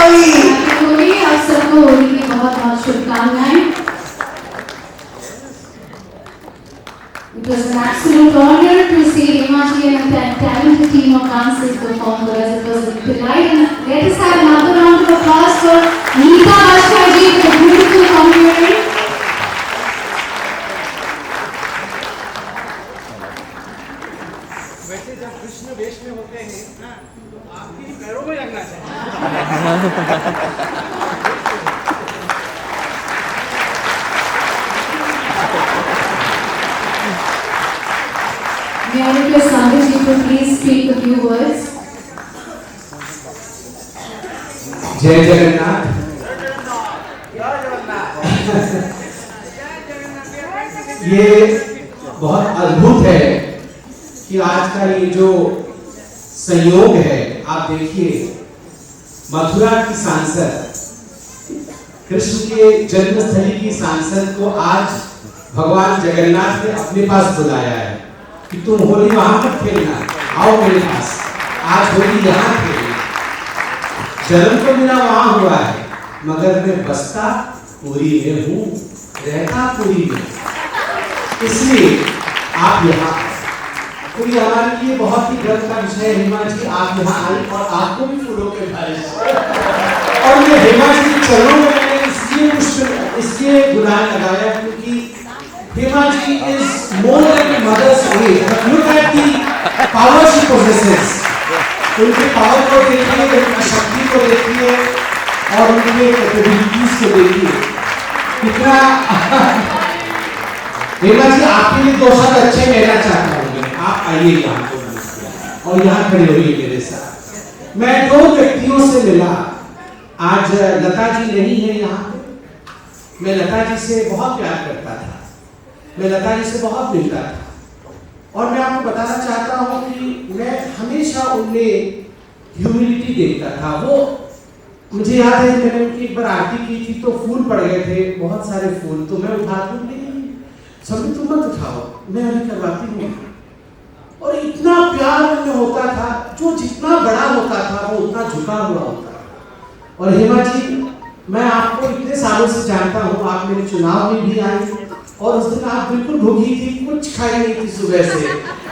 होली। आप सबको होली की बहुत बहुत शुभकामनाएं। It was an absolute honor to see Himachi and the talented team of dancers perform for us. It was a delight. And let us have another round of applause for Neeta Bajpaji for the beautiful commentary. वैसे जब कृष्ण वेश में होते हैं तो आपके पैरों में लगना चाहिए। May I request Sandeep to please speak a few words. जय जगन्नाथ। ये बहुत अद्भुत है कि आज का ये जो संयोग है, आप देखिए मथुरा की सांसद, कृष्ण के जन्मस्थली की सांसद को आज भगवान जगन्नाथ ने अपने पास बुलाया है कि तुम होली वहां मत खेलना, आओ मेरे पास, आज होली यहाँ खेलना। जन्म तो मेरा वहां हुआ है, मगर मैं बसता पूरी में हूँ, रहता पूरी में, इसलिए आप यहाँ। तो ये हमारे लिए बहुत ही गर्व का विषय है हेमा जी, आप यहाँ आई और आपको भी फूलों के बारिश। और ये हेमा जी के चरणों में मैंने इसलिए गुलाल लगाया क्योंकि Hema ji is more than a mother's age. Look at the power she possesses. उनके पावर को देखिए, उनकी शक्ति को देखिए और उनके कैपेबिलिटीज को देखिए। कितना हेमा जी आपके लिए 2 शब्द अच्छे कहना चाहता हूँ मैं। आप आइए यहाँ और यहाँ खड़े होइए मेरे साथ। मैं 2 व्यक्तियों से मिला। आज लता जी नहीं है यहाँ पे। मैं लता जी से बहुत प्यार करता था, मैं लता जी से बहुत मिलता था और मैं आपको बताना चाहता हूँ कि मैं हमेशा उनमें ह्यूमिलिटी देखता था। वो मुझे याद है मैंने उनकी एक बार आरती की थी तो फूल पड़ गए थे, बहुत सारे फूल, तो मैं उठाती हूँ, नहीं सभी तुम मत उठाओ, मैं अभी करवाती हूँ। और इतना प्यार उनमें होता था, जो जितना बड़ा होता था वो उतना झुका हुआ होता था। और हेमा जी, मैं आपको इतने सालों से जानता हूँ, आप मेरे चुनाव में भी आए और उस दिन आप बिल्कुल भूखी थी, कुछ खाई नहीं थी सुबह से,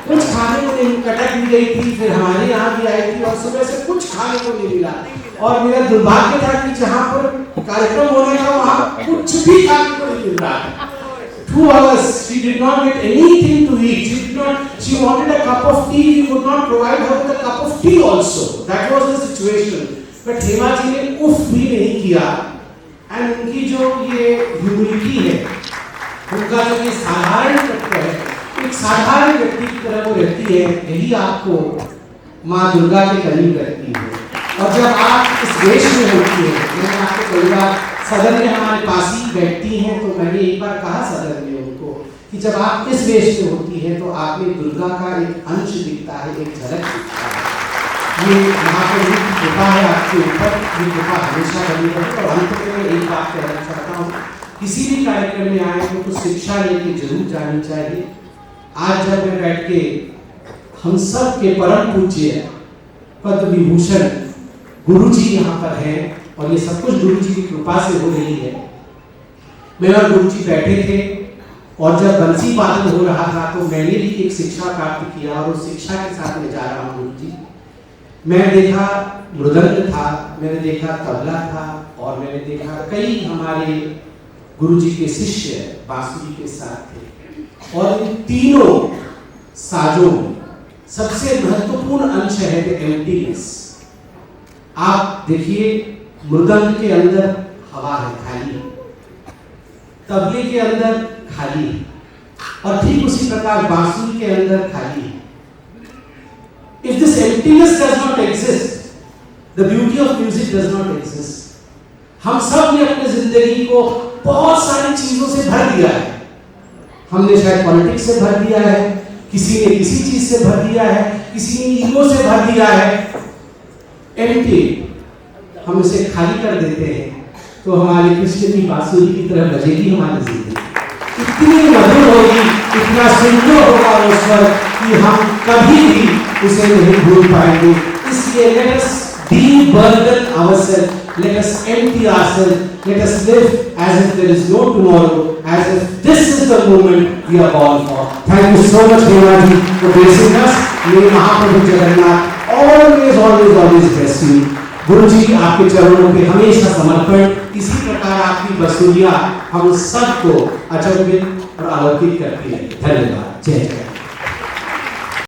कुछ खाने को नहीं, कटक भी गई थी, फिर हमारे यहाँ भी आई थी और सुबह से कुछ खाने को नहीं मिला। और मेरा दुर्भाग्य था कि जहाँ पर कार्यक्रम होने का वहाँ कुछ भी खाने को नहीं मिल रहा। 2 hours she did not get anything to eat. She wanted a cup of tea. We could not provide her with a cup of tea also. That was the situation. But Hema ji ने उफ भी नहीं किया। एंड उनकी जो ये humility है, उनका जो ये साधारण तत्व है, एक साधारण व्यक्ति की तरह वो रहती है, यही आपको माँ दुर्गा के करीब रखती है। और जब आप इस वेश में होती है, मैंने आपको कई बार सदन में हमारे पास ही बैठती हैं तो मैंने एक बार कहा सदन में उनको कि जब आप इस वेश में होती है तो आप में दुर्गा का एक अंश दिखता है, एक झलक दिखता है। ये महाप्रभु की कृपा है आपके ऊपर, ये कृपा हमेशा बनी रहे। और अंत में मैं एक बात कहना चाहता हूँ, किसी भी कार्यक्रम में आए तो कुछ शिक्षा लेके जरूर जानी चाहिए। आज जब मैं बैठ के हम सब के परम पूज्य पद्म विभूषण गुरु जी यहाँ पर हैं और ये सब कुछ गुरु जी की कृपा से हो रही है। मैं और गुरु जी बैठे थे और जब बंसी वादन हो रहा था तो मैंने भी एक शिक्षा प्राप्त किया और उस शिक्षा के साथ मैं जा रहा हूँ गुरु जी। मैं देखा मृदंग था, मैंने देखा तबला था और मैंने देखा कई हमारे गुरु जी के शिष्य बांसुरी के साथ थे। और इन तीनों साजों में सबसे महत्वपूर्ण अंश है एम्प्टीनेस। आप देखिए मृदंग के अंदर हवा है, खाली, तबले के अंदर खाली, और ठीक उसी प्रकार बांसुरी के अंदर खाली है। If this emptiness does not exist, the beauty of music does not exist. हम सब ने अपने जिंदगी को बहुत सारी चीजों से भर दिया है। हमने शायद पॉलिटिक्स से भर दिया है, किसी ने किसी चीज से भर दिया है, किसी ने ईगो से भर दिया है। एम्प्टी, हम इसे खाली कर देते हैं तो हमारे कृष्ण की बांसुरी की तरह बजेगी हमारी जिंदगी। इतनी मधुर होगी, इतना सुंदर होगा वो स्वर कि हम कभी भी उसे नहीं भूल पाएंगे। इसलिए let us de-burden ourselves, Let us empty ourselves. Let us live as if there is no tomorrow, as if this is the moment we are born for. Thank you so much, Hema ji, for blessing us. May Mahaprabhu Jagannath always bless you. गुरु जी आपके चरणों पे हमेशा समर्पण। इसी प्रकार आपकी बसुरिया हम सबको अचंभित और अलौकिक करती है। धन्यवाद। जय जय।